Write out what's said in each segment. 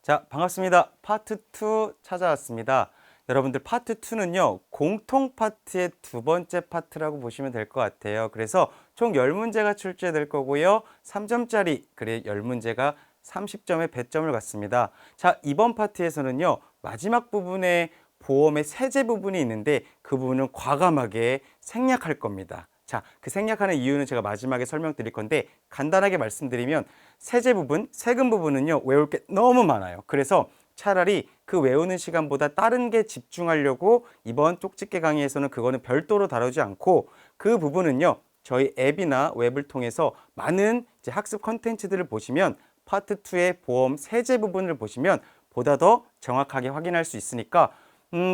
자, 반갑습니다. 파트 2 찾아왔습니다. 여러분들 파트 2는요, 공통 파트의 두 번째 파트라고 보시면 될 것 같아요. 그래서 총 10문제가 출제될 거고요. 3점짜리, 그래 10문제가 30점의 배점을 갖습니다. 자, 이번 파트에서는요, 마지막 부분에 보험의 세제 부분이 있는데 그 부분은 과감하게 생략할 겁니다. 자, 그 생략하는 이유는 제가 마지막에 설명드릴 건데 간단하게 말씀드리면 세제 부분, 세금 부분은요, 외울 게 너무 많아요. 그래서 차라리 그 외우는 시간보다 다른 게 집중하려고 이번 쪽집게 강의에서는 그거는 별도로 다루지 않고 그 부분은요, 저희 앱이나 웹을 통해서 많은 이제 학습 컨텐츠들을 보시면 파트 2의 보험 세제 부분을 보시면 보다 더 정확하게 확인할 수 있으니까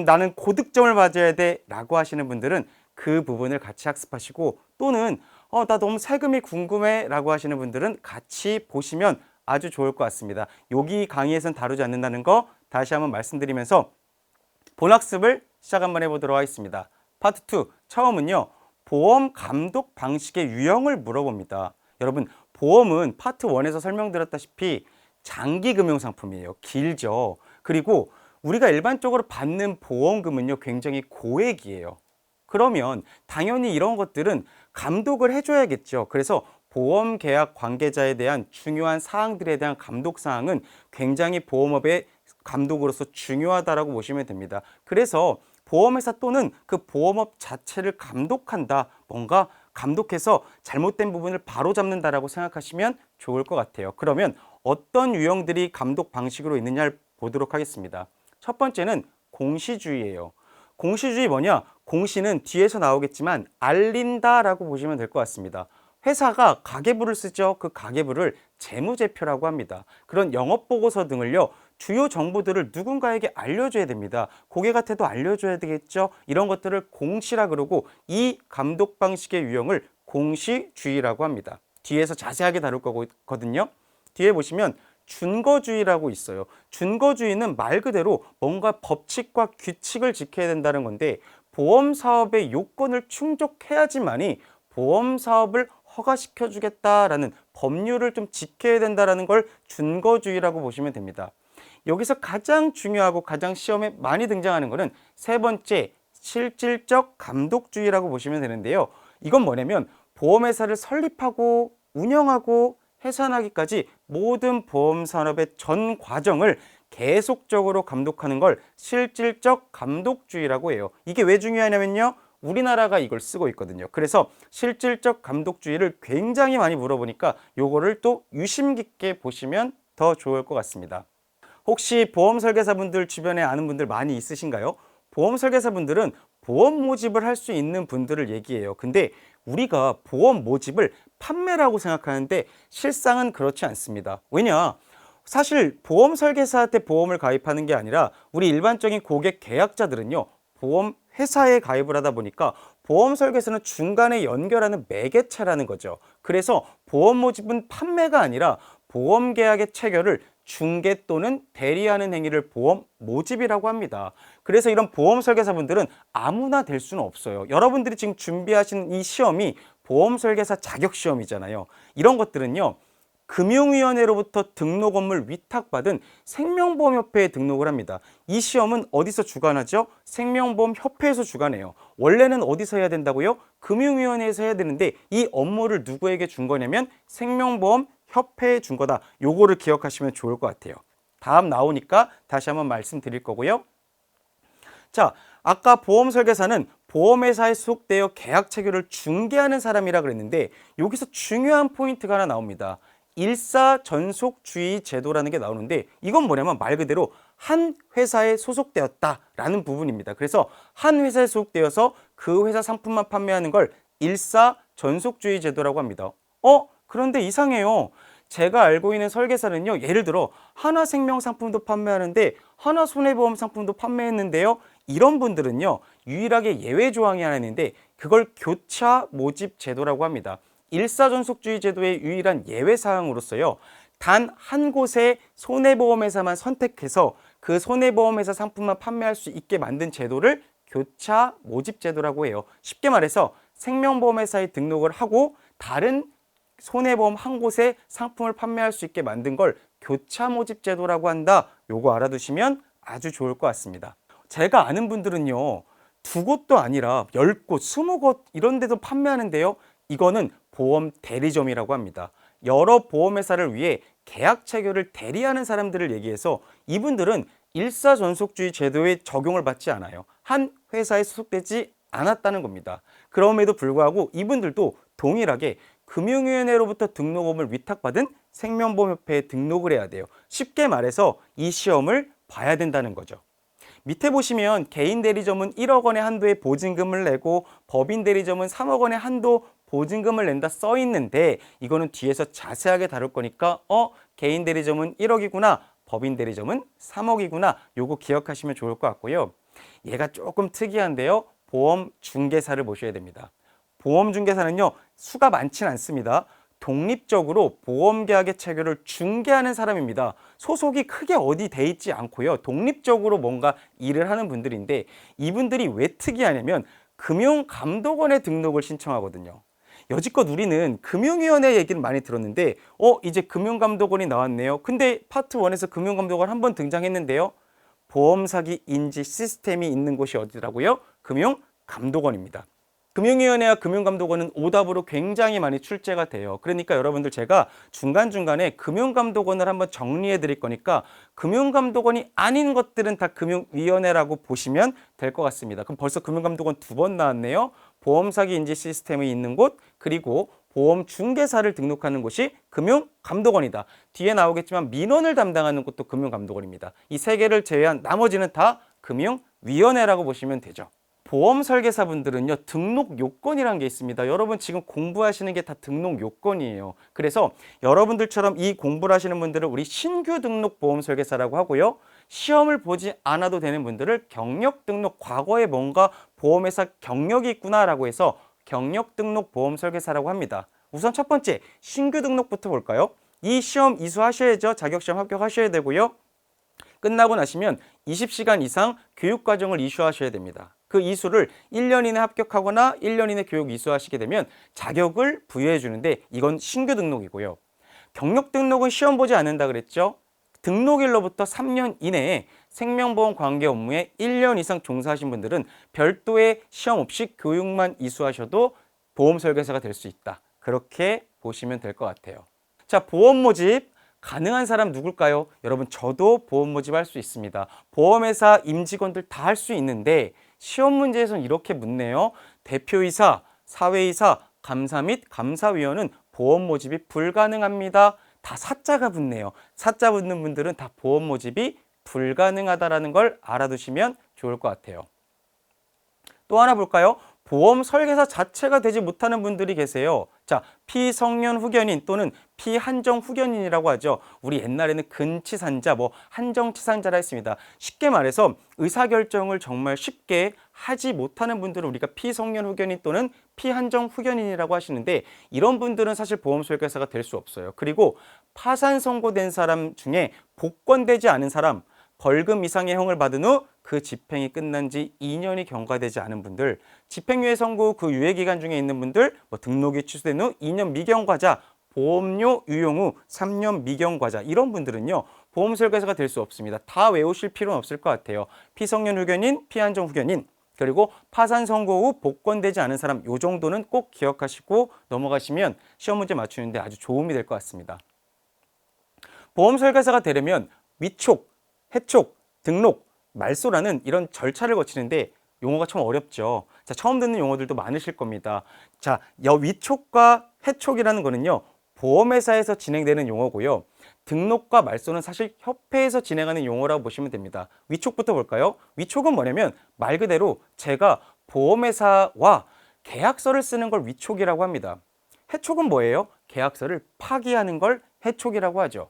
나는 고득점을 맞아야 돼 라고 하시는 분들은 그 부분을 같이 학습하시고 또는 나 너무 세금이 궁금해 라고 하시는 분들은 같이 보시면 아주 좋을 것 같습니다. 여기 강의에선 다루지 않는다는 거 다시 한번 말씀드리면서 본학습을 시작 한번 해보도록 하겠습니다. 파트 2 처음은요, 보험 감독 방식의 유형을 물어봅니다. 여러분, 보험은 파트 1에서 설명드렸다시피 장기 금융 상품이에요. 길죠. 그리고 우리가 일반적으로 받는 보험금은요, 굉장히 고액이에요. 그러면 당연히 이런 것들은 감독을 해줘야겠죠. 그래서 보험 계약 관계자에 대한 중요한 사항들에 대한 감독 사항은 굉장히 보험업의 감독으로서 중요하다라고 보시면 됩니다. 그래서 보험회사 또는 그 보험업 자체를 감독한다, 뭔가 감독해서 잘못된 부분을 바로잡는다라고 생각하시면 좋을 것 같아요. 그러면 어떤 유형들이 감독 방식으로 있느냐를 보도록 하겠습니다. 첫 번째는 공시주의예요. 공시주의 뭐냐? 공시는 뒤에서 나오겠지만 알린다라고 보시면 될 것 같습니다. 회사가 가계부를 쓰죠. 그 가계부를 재무제표라고 합니다. 그런 영업보고서 등을요, 주요 정보들을 누군가에게 알려줘야 됩니다. 고객한테도 알려줘야 되겠죠. 이런 것들을 공시라 그러고 이 감독 방식의 유형을 공시주의라고 합니다. 뒤에서 자세하게 다룰 거거든요. 뒤에 보시면 준거주의라고 있어요. 준거주의는 말 그대로 뭔가 법칙과 규칙을 지켜야 된다는 건데 보험 사업의 요건을 충족해야지만이 보험 사업을 허가시켜 주겠다라는 법률을 좀 지켜야 된다라는 걸 준거주의라고 보시면 됩니다. 여기서 가장 중요하고 가장 시험에 많이 등장하는 것은 세 번째, 실질적 감독주의라고 보시면 되는데요. 이건 뭐냐면 보험회사를 설립하고 운영하고 해산하기까지 모든 보험 산업의 전 과정을 계속적으로 감독하는 걸 실질적 감독주의라고 해요. 이게 왜 중요하냐면요, 우리나라가 이걸 쓰고 있거든요. 그래서 실질적 감독주의를 굉장히 많이 물어보니까 요거를 또 유심 깊게 보시면 더 좋을 것 같습니다. 혹시 보험 설계사분들 주변에 아는 분들 많이 있으신가요? 보험 설계사분들은 보험 모집을 할 수 있는 분들을 얘기해요. 근데 우리가 보험 모집을 판매라고 생각하는데 실상은 그렇지 않습니다. 왜냐? 사실 보험 설계사한테 보험을 가입하는 게 아니라 우리 일반적인 고객 계약자들은요, 보험 회사에 가입을 하다 보니까 보험 설계사는 중간에 연결하는 매개체라는 거죠. 그래서 보험 모집은 판매가 아니라 보험 계약의 체결을 중개 또는 대리하는 행위를 보험 모집이라고 합니다. 그래서 이런 보험 설계사분들은 아무나 될 수는 없어요. 여러분들이 지금 준비하시는 이 시험이 보험 설계사 자격 시험이잖아요. 이런 것들은요, 금융위원회로부터 등록 업무를 위탁받은 생명보험협회에 등록을 합니다. 이 시험은 어디서 주관하죠? 생명보험협회에서 주관해요. 원래는 어디서 해야 된다고요? 금융위원회에서 해야 되는데 이 업무를 누구에게 준 거냐면 생명보험협회에 준 거다. 요거를 기억하시면 좋을 것 같아요. 다음 나오니까 다시 한번 말씀드릴 거고요. 자, 아까 보험 설계사는 보험회사에 소속되어 계약 체결을 중개하는 사람이라 그랬는데 여기서 중요한 포인트가 하나 나옵니다. 일사전속주의 제도라는 게 나오는데 이건 뭐냐면 말 그대로 한 회사에 소속되었다라는 부분입니다. 그래서 한 회사에 소속되어서 그 회사 상품만 판매하는 걸 일사전속주의 제도라고 합니다. 그런데 이상해요. 제가 알고 있는 설계사는요, 예를 들어 하나생명 상품도 판매하는데 하나손해보험 상품도 판매했는데요, 이런 분들은요, 유일하게 예외 조항이 하나 있는데 그걸 교차 모집 제도라고 합니다. 일사전속주의 제도의 유일한 예외 사항으로서요, 단 한 곳의 손해보험회사만 선택해서 그 손해보험회사 상품만 판매할 수 있게 만든 제도를 교차 모집 제도라고 해요. 쉽게 말해서 생명보험회사에 등록을 하고 다른 손해보험 한 곳에 상품을 판매할 수 있게 만든 걸 교차 모집 제도라고 한다. 요거 알아두시면 아주 좋을 것 같습니다. 제가 아는 분들은요, 2곳도 아니라 10곳, 20곳 이런 데도 판매하는데요. 이거는 보험 대리점이라고 합니다. 여러 보험회사를 위해 계약 체결을 대리하는 사람들을 얘기해서 이분들은 일사전속주의 제도의 적용을 받지 않아요. 한 회사에 소속되지 않았다는 겁니다. 그럼에도 불구하고 이분들도 동일하게 금융위원회로부터 등록금을 위탁받은 생명보험협회에 등록을 해야 돼요. 쉽게 말해서 이 시험을 봐야 된다는 거죠. 밑에 보시면 개인 대리점은 1억 원의 한도의 보증금을 내고 법인 대리점은 3억 원의 한도 보증금을 낸다 써 있는데 이거는 뒤에서 자세하게 다룰 거니까 개인 대리점은 1억이구나, 법인 대리점은 3억이구나 요거 기억하시면 좋을 것 같고요. 얘가 조금 특이한데요. 보험 중개사를 모셔야 됩니다. 보험 중개사는요, 수가 많지는 않습니다. 독립적으로 보험계약의 체결을 중개하는 사람입니다. 소속이 크게 어디 돼 있지 않고요. 독립적으로 뭔가 일을 하는 분들인데 이분들이 왜 특이하냐면 금융감독원에 등록을 신청하거든요. 여지껏 우리는 금융위원회 얘기를 많이 들었는데 이제 금융감독원이 나왔네요. 근데 파트 1에서 금융감독원 한번 등장했는데요. 보험사기 인지 시스템이 있는 곳이 어디라고요? 금융감독원입니다. 금융위원회와 금융감독원은 오답으로 굉장히 많이 출제가 돼요. 그러니까 여러분들 제가 중간중간에 금융감독원을 한번 정리해 드릴 거니까 금융감독원이 아닌 것들은 다 금융위원회라고 보시면 될 것 같습니다. 그럼 벌써 금융감독원 2번 나왔네요. 보험사기 인지 시스템이 있는 곳, 그리고 보험중개사를 등록하는 곳이 금융감독원이다. 뒤에 나오겠지만 민원을 담당하는 곳도 금융감독원입니다. 이 3개를 제외한 나머지는 다 금융위원회라고 보시면 되죠. 보험 설계사분들은요, 등록 요건이라는 게 있습니다. 여러분 지금 공부하시는 게 다 등록 요건이에요. 그래서 여러분들처럼 이 공부를 하시는 분들을 우리 신규 등록 보험 설계사라고 하고요. 시험을 보지 않아도 되는 분들을 경력 등록, 과거에 뭔가 보험회사 경력이 있구나라고 해서 경력 등록 보험 설계사라고 합니다. 우선 첫 번째, 신규 등록부터 볼까요? 이 시험 이수하셔야죠. 자격시험 합격하셔야 되고요. 끝나고 나시면 20시간 이상 교육과정을 이수하셔야 됩니다. 그 이수를 1년 이내 합격하거나 1년 이내 교육 이수하시게 되면 자격을 부여해 주는데 이건 신규 등록이고요. 경력 등록은 시험 보지 않는다 그랬죠? 등록일로부터 3년 이내에 생명보험 관계 업무에 1년 이상 종사하신 분들은 별도의 시험 없이 교육만 이수하셔도 보험 설계사가 될 수 있다. 그렇게 보시면 될 것 같아요. 자, 보험 모집 가능한 사람 누굴까요? 여러분 저도 보험 모집할 수 있습니다. 보험회사 임직원들 다 할 수 있는데 시험 문제에서는 이렇게 묻네요. 대표이사, 사회이사, 감사 및 감사위원은 보험 모집이 불가능합니다. 다 사자가 붙네요. 사자 붙는 분들은 다 보험 모집이 불가능하다라는 걸 알아두시면 좋을 것 같아요. 또 하나 볼까요? 보험 설계사 자체가 되지 못하는 분들이 계세요. 자, 피성년 후견인 또는 피한정 후견인이라고 하죠. 우리 옛날에는 근치산자, 한정치산자라 했습니다. 쉽게 말해서 의사결정을 정말 쉽게 하지 못하는 분들은 우리가 피성년 후견인 또는 피한정 후견인이라고 하시는데 이런 분들은 사실 보험 설계사가 될 수 없어요. 그리고 파산 선고된 사람 중에 복권되지 않은 사람, 벌금 이상의 형을 받은 후 그 집행이 끝난 지 2년이 경과되지 않은 분들, 집행유예 선고 그 유예 기간 중에 있는 분들, 등록이 취소된 후 2년 미경과자, 보험료 유용 후 3년 미경과자 이런 분들은요. 보험 설계사가 될 수 없습니다. 다 외우실 필요는 없을 것 같아요. 피성년 후견인, 피한정 후견인, 그리고 파산 선고 후 복권되지 않은 사람 요 정도는 꼭 기억하시고 넘어가시면 시험 문제 맞추는데 아주 도움이 될 것 같습니다. 보험 설계사가 되려면 위촉, 해촉, 등록, 말소라는 이런 절차를 거치는데 용어가 참 어렵죠. 자, 처음 듣는 용어들도 많으실 겁니다. 자, 위촉과 해촉이라는 거는요. 보험회사에서 진행되는 용어고요. 등록과 말소는 사실 협회에서 진행하는 용어라고 보시면 됩니다. 위촉부터 볼까요? 위촉은 뭐냐면 말 그대로 제가 보험회사와 계약서를 쓰는 걸 위촉이라고 합니다. 해촉은 뭐예요? 계약서를 파기하는 걸 해촉이라고 하죠.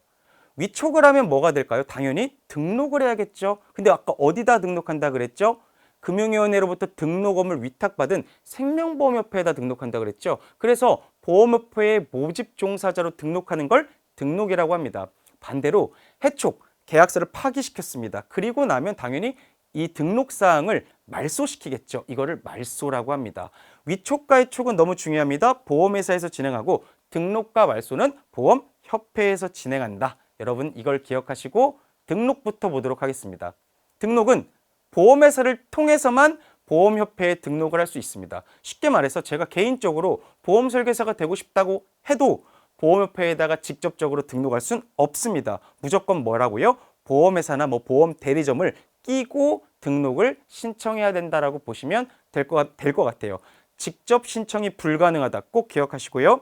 위촉을 하면 뭐가 될까요? 당연히 등록을 해야겠죠. 근데 아까 어디다 등록한다 그랬죠? 금융위원회로부터 등록금을 위탁받은 생명보험협회에다 등록한다 그랬죠. 그래서 보험협회의 모집 종사자로 등록하는 걸 등록이라고 합니다. 반대로 해촉, 계약서를 파기시켰습니다. 그리고 나면 당연히 이 등록사항을 말소시키겠죠. 이거를 말소라고 합니다. 위촉과 해촉은 너무 중요합니다. 보험회사에서 진행하고 등록과 말소는 보험협회에서 진행한다. 여러분 이걸 기억하시고 등록부터 보도록 하겠습니다. 등록은 보험회사를 통해서만 보험협회에 등록을 할 수 있습니다. 쉽게 말해서 제가 개인적으로 보험 설계사가 되고 싶다고 해도 보험협회에다가 직접적으로 등록할 수는 없습니다. 무조건 뭐라고요? 보험회사나 뭐 보험 대리점을 끼고 등록을 신청해야 된다라고 보시면 될 것 같아요. 직접 신청이 불가능하다. 꼭 기억하시고요.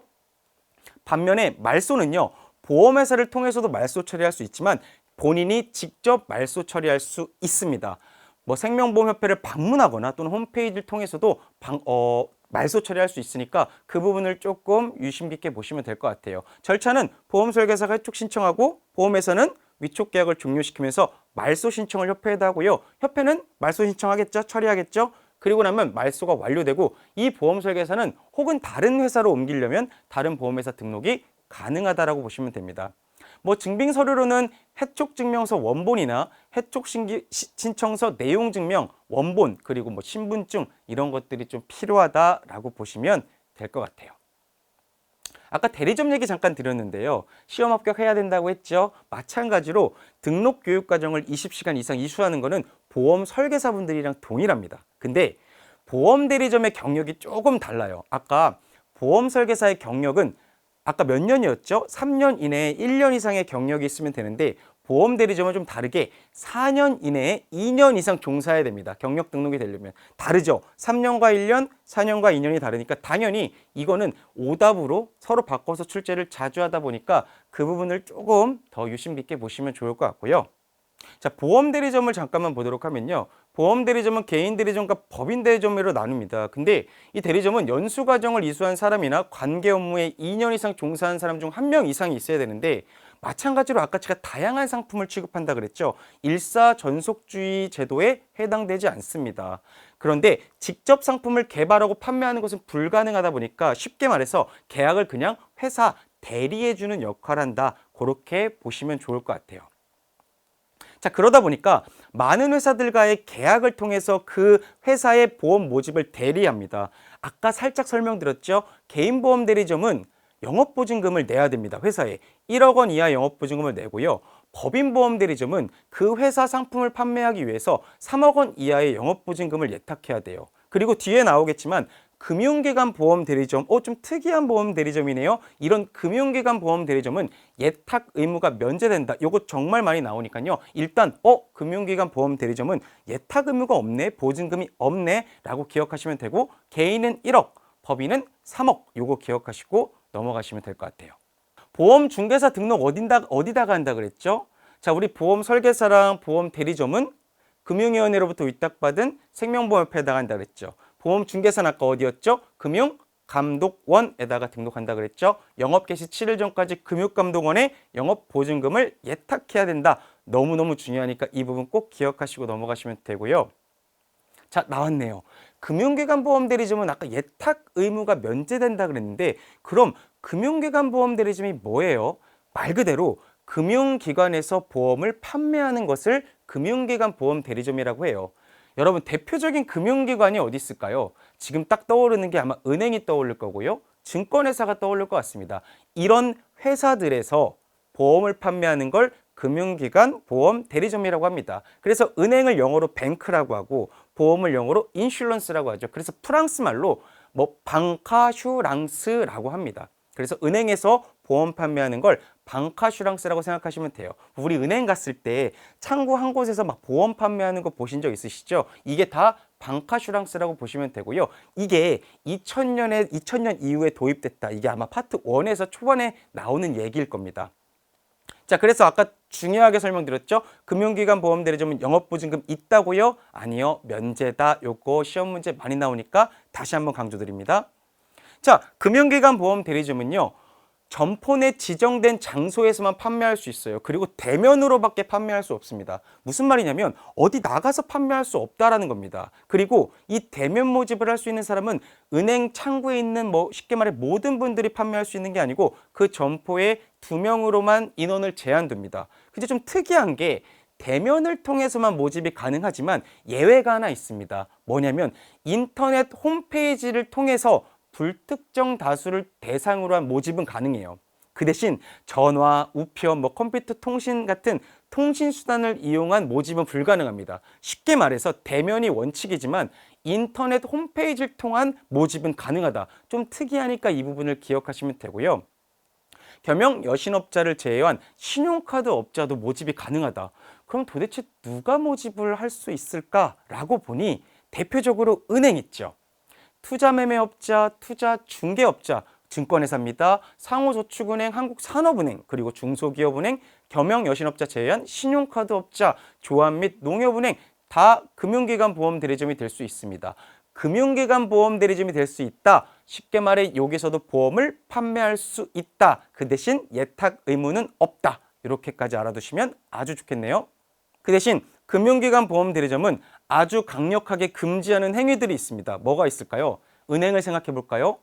반면에 말소는요. 보험회사를 통해서도 말소 처리할 수 있지만 본인이 직접 말소 처리할 수 있습니다. 뭐 생명보험협회를 방문하거나 또는 홈페이지를 통해서도 말소 처리할 수 있으니까 그 부분을 조금 유심 깊게 보시면 될 것 같아요. 절차는 보험설계사가 해촉 신청하고 보험회사는 위촉 계약을 종료시키면서 말소 신청을 협회에다 하고요. 협회는 말소 신청하겠죠? 처리하겠죠? 그리고 나면 말소가 완료되고 이 보험설계사는 혹은 다른 회사로 옮기려면 다른 보험회사 등록이 가능하다라고 보시면 됩니다. 뭐 증빙 서류로는 해촉 증명서 원본이나 해촉 신청서 내용 증명 원본 그리고 뭐 신분증 이런 것들이 좀 필요하다라고 보시면 될 것 같아요. 아까 대리점 얘기 잠깐 드렸는데요. 시험 합격해야 된다고 했죠. 마찬가지로 등록 교육 과정을 20시간 이상 이수하는 거는 보험 설계사분들이랑 동일합니다. 근데 보험 대리점의 경력이 조금 달라요. 아까 보험 설계사의 경력은 아까 몇 년이었죠? 3년 이내에 1년 이상의 경력이 있으면 되는데 보험 대리점은 좀 다르게 4년 이내에 2년 이상 종사해야 됩니다. 경력 등록이 되려면. 다르죠? 3년과 1년, 4년과 2년이 다르니까 당연히 이거는 오답으로 서로 바꿔서 출제를 자주 하다 보니까 그 부분을 조금 더 유심 깊게 보시면 좋을 것 같고요. 자, 보험 대리점을 잠깐만 보도록 하면요. 보험 대리점은 개인 대리점과 법인 대리점으로 나눕니다. 근데 이 대리점은 연수 과정을 이수한 사람이나 관계 업무에 2년 이상 종사한 사람 중 1명 이상이 있어야 되는데 마찬가지로 아까 제가 다양한 상품을 취급한다 그랬죠. 일사전속주의 제도에 해당되지 않습니다. 그런데 직접 상품을 개발하고 판매하는 것은 불가능하다 보니까 쉽게 말해서 계약을 그냥 회사 대리해주는 역할을 한다. 그렇게 보시면 좋을 것 같아요. 자, 그러다 보니까 많은 회사들과의 계약을 통해서 그 회사의 보험 모집을 대리합니다. 아까 살짝 설명드렸죠. 개인보험 대리점은 영업보증금을 내야 됩니다. 회사에 1억 원 이하 영업보증금을 내고요. 법인보험 대리점은 그 회사 상품을 판매하기 위해서 3억 원 이하의 영업보증금을 예탁해야 돼요. 그리고 뒤에 나오겠지만 금융기관 보험 대리점, 좀 특이한 보험 대리점이네요. 이런 금융기관 보험 대리점은 예탁 의무가 면제된다. 요거 정말 많이 나오니까요. 일단 금융기관 보험 대리점은 예탁 의무가 없네, 보증금이 없네 라고 기억하시면 되고 개인은 1억, 법인은 3억 요거 기억하시고 넘어가시면 될 것 같아요. 보험 중개사 등록 어디다가 한다 그랬죠? 자, 우리 보험 설계사랑 보험 대리점은 금융위원회로부터 위탁받은 생명보험협회에다가 한다 그랬죠. 보험 중개사는 아까 어디였죠? 금융감독원에다가 등록한다 그랬죠. 영업 개시 7일 전까지 금융감독원에 영업보증금을 예탁해야 된다. 너무너무 중요하니까 이 부분 꼭 기억하시고 넘어가시면 되고요. 자, 나왔네요. 금융기관 보험 대리점은 아까 예탁 의무가 면제된다 그랬는데 그럼 금융기관 보험 대리점이 뭐예요? 말 그대로 금융기관에서 보험을 판매하는 것을 금융기관 보험 대리점이라고 해요. 여러분 대표적인 금융기관이 어디 있을까요? 지금 딱 떠오르는 게 아마 은행이 떠오를 거고요. 증권회사가 떠오를 것 같습니다. 이런 회사들에서 보험을 판매하는 걸 금융기관 보험 대리점이라고 합니다. 그래서 은행을 영어로 뱅크라고 하고 보험을 영어로 인슈런스라고 하죠. 그래서 프랑스 말로 뭐 방카슈랑스라고 합니다. 그래서 은행에서 보험 판매하는 걸 방카슈랑스라고 생각하시면 돼요. 우리 은행 갔을 때 창구 한 곳에서 막 보험 판매하는 거 보신 적 있으시죠? 이게 다 방카슈랑스라고 보시면 되고요. 이게 2000년 이후에 도입됐다. 이게 아마 파트 1에서 초반에 나오는 얘기일 겁니다. 자, 그래서 아까 중요하게 설명드렸죠. 금융기관 보험 대리점은 영업보증금 있다고요? 아니요, 면제다. 요거 시험 문제 많이 나오니까 다시 한번 강조드립니다. 자, 금융기관 보험 대리점은요. 점포 내 지정된 장소에서만 판매할 수 있어요. 그리고 대면으로밖에 판매할 수 없습니다. 무슨 말이냐면 어디 나가서 판매할 수 없다라는 겁니다. 그리고 이 대면 모집을 할 수 있는 사람은 은행 창구에 있는 쉽게 말해 모든 분들이 판매할 수 있는 게 아니고 그 점포에 2명으로만 인원을 제한둡니다. 근데 좀 특이한 게 대면을 통해서만 모집이 가능하지만 예외가 하나 있습니다. 뭐냐면 인터넷 홈페이지를 통해서 불특정 다수를 대상으로 한 모집은 가능해요. 그 대신 전화, 우편, 컴퓨터 통신 같은 통신 수단을 이용한 모집은 불가능합니다. 쉽게 말해서 대면이 원칙이지만 인터넷 홈페이지를 통한 모집은 가능하다. 좀 특이하니까 이 부분을 기억하시면 되고요. 겸용 여신업자를 제외한 신용카드 업자도 모집이 가능하다. 그럼 도대체 누가 모집을 할 수 있을까라고 보니 대표적으로 은행 있죠. 투자매매업자, 투자중개업자, 증권회사입니다. 상호저축은행, 한국산업은행, 그리고 중소기업은행, 겸용여신업자 제외한 신용카드업자, 조합 및 농협은행 다 금융기관 보험대리점이 될 수 있습니다. 금융기관 보험대리점이 될 수 있다. 쉽게 말해 여기서도 보험을 판매할 수 있다. 그 대신 예탁 의무는 없다. 이렇게까지 알아두시면 아주 좋겠네요. 그 대신 금융기관 보험대리점은 아주 강력하게 금지하는 행위들이 있습니다. 뭐가 있을까요? 은행을 생각해 볼까요?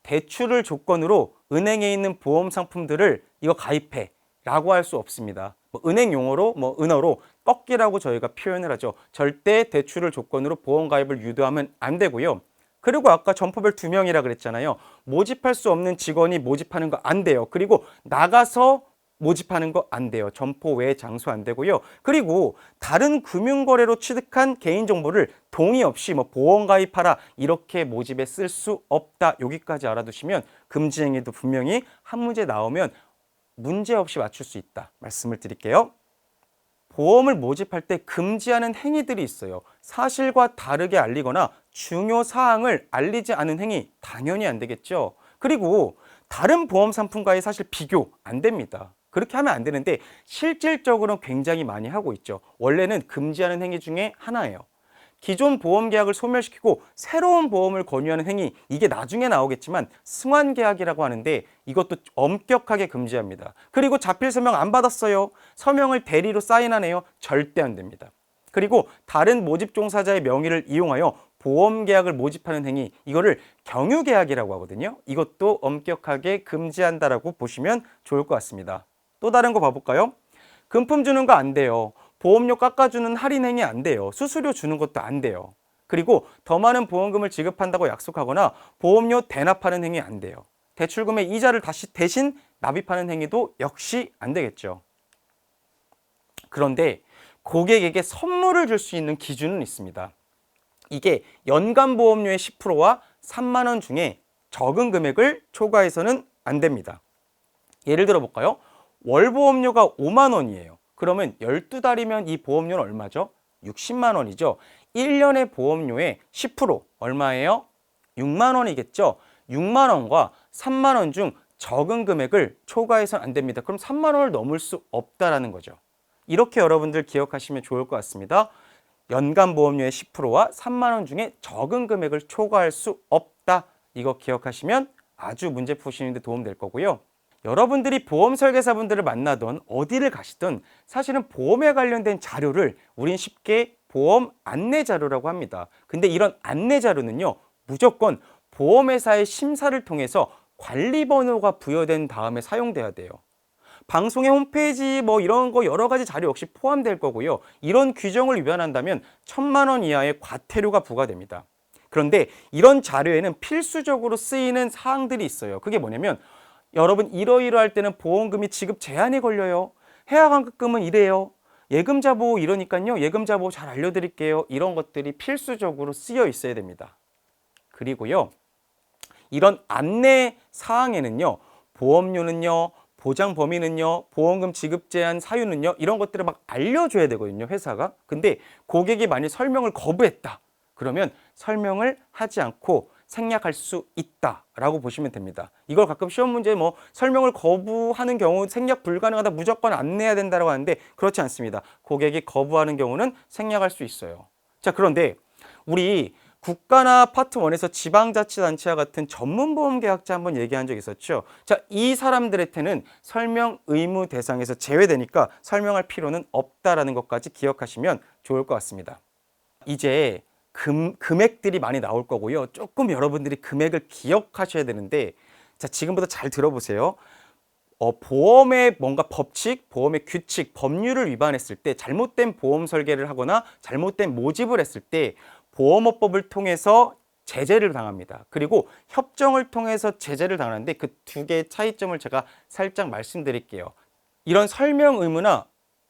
대출을 조건으로 은행에 있는 보험 상품들을 이거 가입해 라고 할 수 없습니다. 은행 용어로 은어로 꺾기라고 저희가 표현을 하죠. 절대 대출을 조건으로 보험 가입을 유도하면 안 되고요. 그리고 아까 점포별 2명이라 그랬잖아요. 모집할 수 없는 직원이 모집하는 거 안 돼요. 그리고 나가서 모집하는 거 안 돼요. 점포 외 장소 안 되고요. 그리고 다른 금융거래로 취득한 개인정보를 동의 없이 보험 가입하라 이렇게 모집에 쓸 수 없다. 여기까지 알아두시면 금지 행위도 분명히 한 문제 나오면 문제 없이 맞출 수 있다. 말씀을 드릴게요. 보험을 모집할 때 금지하는 행위들이 있어요. 사실과 다르게 알리거나 중요 사항을 알리지 않은 행위 당연히 안 되겠죠. 그리고 다른 보험 상품과의 사실 비교 안 됩니다. 그렇게 하면 안 되는데 실질적으로는 굉장히 많이 하고 있죠. 원래는 금지하는 행위 중에 하나예요. 기존 보험 계약을 소멸시키고 새로운 보험을 권유하는 행위, 이게 나중에 나오겠지만 승환 계약이라고 하는데 이것도 엄격하게 금지합니다. 그리고 자필 서명 안 받았어요. 서명을 대리로 사인하네요. 절대 안 됩니다. 그리고 다른 모집 종사자의 명의를 이용하여 보험 계약을 모집하는 행위, 이거를 경유 계약이라고 하거든요. 이것도 엄격하게 금지한다라고 보시면 좋을 것 같습니다. 또 다른 거 봐볼까요? 금품 주는 거 안 돼요. 보험료 깎아주는 할인 행위 안 돼요. 수수료 주는 것도 안 돼요. 그리고 더 많은 보험금을 지급한다고 약속하거나 보험료 대납하는 행위 안 돼요. 대출금의 이자를 다시 대신 납입하는 행위도 역시 안 되겠죠. 그런데 고객에게 선물을 줄 수 있는 기준은 있습니다. 이게 연간 보험료의 10%와 3만 원 중에 적은 금액을 초과해서는 안 됩니다. 예를 들어 볼까요? 월 보험료가 5만 원이에요. 그러면 12달이면 이 보험료는 얼마죠? 60만 원이죠. 1년의 보험료의 10% 얼마예요? 6만 원이겠죠. 6만 원과 3만 원 중 적은 금액을 초과해서는 안 됩니다. 그럼 3만 원을 넘을 수 없다라는 거죠. 이렇게 여러분들 기억하시면 좋을 것 같습니다. 연간 보험료의 10%와 3만 원 중에 적은 금액을 초과할 수 없다. 이거 기억하시면 아주 문제 푸시는 데 도움 될 거고요. 여러분들이 보험 설계사분들을 만나던 어디를 가시든 사실은 보험에 관련된 자료를 우린 쉽게 보험 안내 자료라고 합니다. 근데 이런 안내 자료는요, 무조건 보험회사의 심사를 통해서 관리번호가 부여된 다음에 사용돼야 돼요. 방송의 홈페이지 이런 거 여러 가지 자료 역시 포함될 거고요. 이런 규정을 위반한다면 1,000만 원 이하의 과태료가 부과됩니다. 그런데 이런 자료에는 필수적으로 쓰이는 사항들이 있어요. 그게 뭐냐면 여러분 이러이러할 때는 보험금이 지급 제한이 걸려요. 해약환급금은 이래요. 예금자 보호 이러니까요. 예금자 보호 잘 알려드릴게요. 이런 것들이 필수적으로 쓰여 있어야 됩니다. 그리고요. 이런 안내 사항에는요. 보험료는요. 보장 범위는요. 보험금 지급 제한 사유는요. 이런 것들을 막 알려줘야 되거든요. 회사가. 근데 고객이 만약 설명을 거부했다. 그러면 설명을 하지 않고 생략할 수 있다라고 보시면 됩니다. 이걸 가끔 시험 문제에 설명을 거부하는 경우 생략 불가능하다 무조건 안내해야 된다고 하는데 그렇지 않습니다. 고객이 거부하는 경우는 생략할 수 있어요. 자, 그런데 우리 국가나 파트 1에서 지방자치단체와 같은 전문보험 계약자 한번 얘기한 적 있었죠. 자, 이 사람들한테는 설명 의무 대상에서 제외되니까 설명할 필요는 없다라는 것까지 기억하시면 좋을 것 같습니다. 이제 금액들이 많이 나올 거고요. 조금 여러분들이 금액을 기억하셔야 되는데, 자, 지금부터 잘 들어보세요. 보험의 뭔가 법칙, 보험의 규칙, 법률을 위반했을 때 잘못된 보험 설계를 하거나 잘못된 모집을 했을 때 보험업법을 통해서 제재를 당합니다. 그리고 협정을 통해서 제재를 당하는데 그 두 개의 차이점을 제가 살짝 말씀드릴게요. 이런 설명 의무나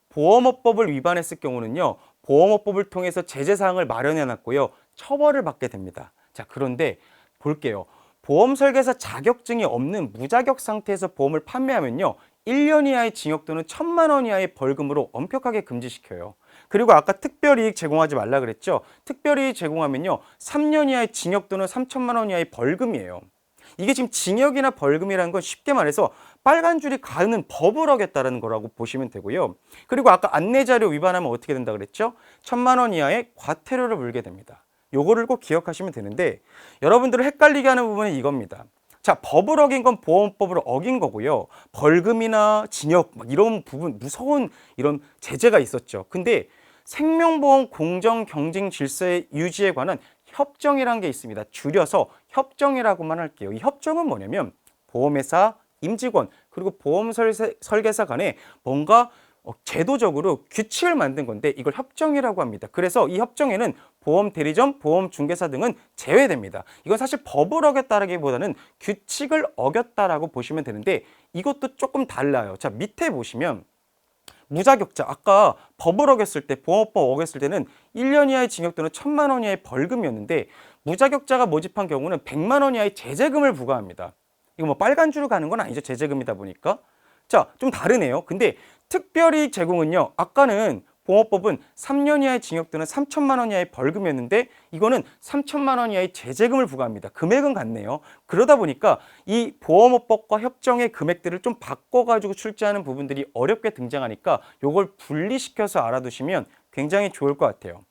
보험업법을 위반했을 경우는요, 보험업법을 통해서 제재사항을 마련해 놨고요, 처벌을 받게 됩니다. 자, 그런데 볼게요. 보험 설계사 자격증이 없는 무자격 상태에서 보험을 판매하면요, 1년 이하의 징역 또는 1,000만 원 이하의 벌금으로 엄격하게 금지시켜요. 그리고 아까 특별이익 제공하지 말라 그랬죠? 특별이익 제공하면요, 3년 이하의 징역 또는 3,000만 원 이하의 벌금이에요. 이게 지금 징역이나 벌금이라는 건 쉽게 말해서 빨간 줄이 가는 법을 어겼다는 거라고 보시면 되고요. 그리고 아까 안내자료 위반하면 어떻게 된다 그랬죠? 1,000만 원 이하의 과태료를 물게 됩니다. 요거를 꼭 기억하시면 되는데, 여러분들을 헷갈리게 하는 부분이 이겁니다. 자, 법을 어긴 건 보험법을 어긴 거고요. 벌금이나 징역 막 이런 부분, 무서운 이런 제재가 있었죠. 근데 생명보험 공정 경쟁 질서의 유지에 관한 협정이라는 게 있습니다. 줄여서 협정이라고만 할게요. 이 협정은 뭐냐면 보험회사, 임직원, 그리고 보험 설계사 간에 뭔가 제도적으로 규칙을 만든 건데 이걸 협정이라고 합니다. 그래서 이 협정에는 보험 대리점, 보험 중개사 등은 제외됩니다. 이건 사실 법을 어겼다라기보다는 규칙을 어겼다라고 보시면 되는데 이것도 조금 달라요. 자, 밑에 보시면 무자격자, 아까 법을 어겼을 때, 보험법 어겼을 때는 1년 이하의 징역 또는 1,000만 원 이하의 벌금이었는데 무자격자가 모집한 경우는 100만 원 이하의 제재금을 부과합니다. 이거 뭐 빨간 줄을 가는 건 아니죠. 제재금이다 보니까. 자, 좀 다르네요. 근데 특별이익 제공은요, 아까는 보험법은 3년 이하의 징역 또는 3,000만 원 이하의 벌금이었는데 이거는 3,000만 원 이하의 제재금을 부과합니다. 금액은 같네요. 그러다 보니까 이 보험업법과 협정의 금액들을 좀 바꿔가지고 출제하는 부분들이 어렵게 등장하니까 이걸 분리시켜서 알아두시면 굉장히 좋을 것 같아요.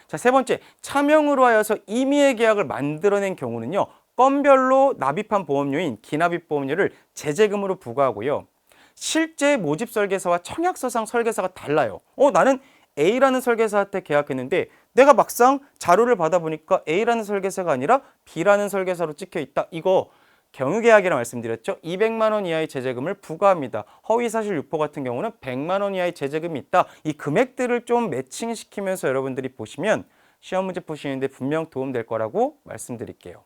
자, 세 번째, 차명으로 하여서 임의의 계약을 만들어낸 경우는요, 건별로 납입한 보험료인 기납입 보험료를 제재금으로 부과하고요. 실제 모집 설계사와 청약서상 설계사가 달라요. 나는 A라는 설계사한테 계약했는데 내가 막상 자료를 받아보니까 A라는 설계사가 아니라 B라는 설계사로 찍혀 있다. 이거 경유계약이라 말씀드렸죠. 200만 원 이하의 제재금을 부과합니다. 허위사실 유포 같은 경우는 100만 원 이하의 제재금이 있다. 이 금액들을 좀 매칭시키면서 여러분들이 보시면 시험 문제 푸시는데 분명 도움될 거라고 말씀드릴게요.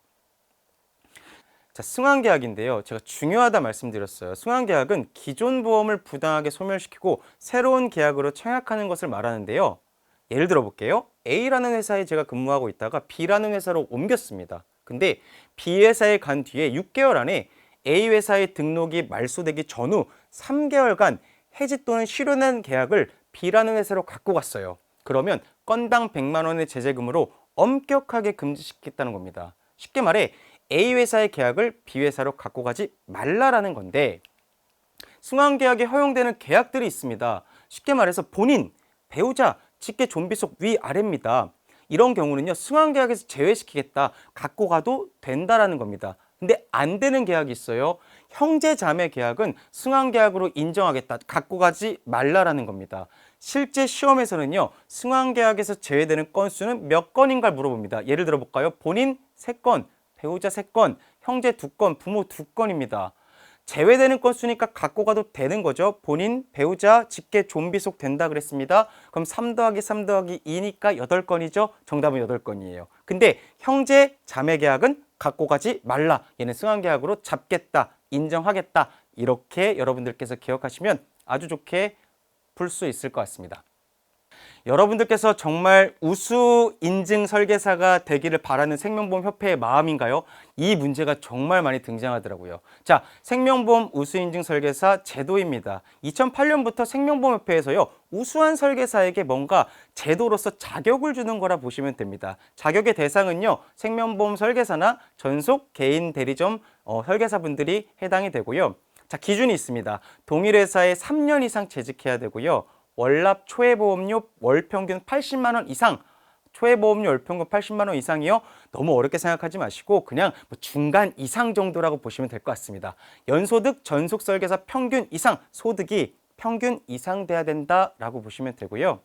자, 승환계약인데요. 제가 중요하다 말씀드렸어요. 승환계약은 기존 보험을 부당하게 소멸시키고 새로운 계약으로 청약하는 것을 말하는데요. 예를 들어 볼게요. A라는 회사에 제가 근무하고 있다가 B라는 회사로 옮겼습니다. 근데 B 회사에 간 뒤에 6개월 안에 A 회사의 등록이 말소되기 전후 3개월간 해지 또는 실효된 계약을 B라는 회사로 갖고 갔어요. 그러면 건당 100만 원의 제재금으로 엄격하게 금지시키겠다는 겁니다. 쉽게 말해 A 회사의 계약을 B 회사로 갖고 가지 말라라는 건데, 승환계약에 허용되는 계약들이 있습니다. 쉽게 말해서 본인, 배우자, 직계 존비속 위아래입니다. 이런 경우는요, 승환계약에서 제외시키겠다, 갖고 가도 된다라는 겁니다. 근데 안 되는 계약이 있어요. 형제 자매 계약은 승환계약으로 인정하겠다, 갖고 가지 말라라는 겁니다. 실제 시험에서는요, 승환계약에서 제외되는 건수는 몇 건인가 물어봅니다. 예를 들어 볼까요? 본인 3건, 배우자 3건, 형제 2건, 부모 2건입니다. 제외되는 건수니까 갖고 가도 되는 거죠. 본인, 배우자, 직계, 존비속 된다 그랬습니다. 그럼 3 더하기 3 더하기 2니까 8건이죠. 정답은 8건이에요. 근데 형제, 자매 계약은 갖고 가지 말라. 얘는 승환계약으로 잡겠다, 인정하겠다. 이렇게 여러분들께서 기억하시면 아주 좋게 풀 수 있을 것 같습니다. 여러분들께서 정말 우수 인증 설계사가 되기를 바라는 생명보험협회의 마음인가요? 이 문제가 정말 많이 등장하더라고요. 자, 생명보험 우수 인증 설계사 제도입니다. 2008년부터 생명보험협회에서요, 우수한 설계사에게 뭔가 제도로서 자격을 주는 거라 보시면 됩니다. 자격의 대상은요, 생명보험 설계사나 전속 개인 대리점 설계사분들이 해당이 되고요. 자, 기준이 있습니다. 동일 회사에 3년 이상 재직해야 되고요. 월납 초회보험료 월평균 80만 원 이상, 초회보험료 월평균 80만 원 이상이요. 너무 어렵게 생각하지 마시고 그냥 중간 이상 정도라고 보시면 될 것 같습니다. 연소득 전속 설계사 평균 이상, 소득이 평균 이상 돼야 된다라고 보시면 되고요.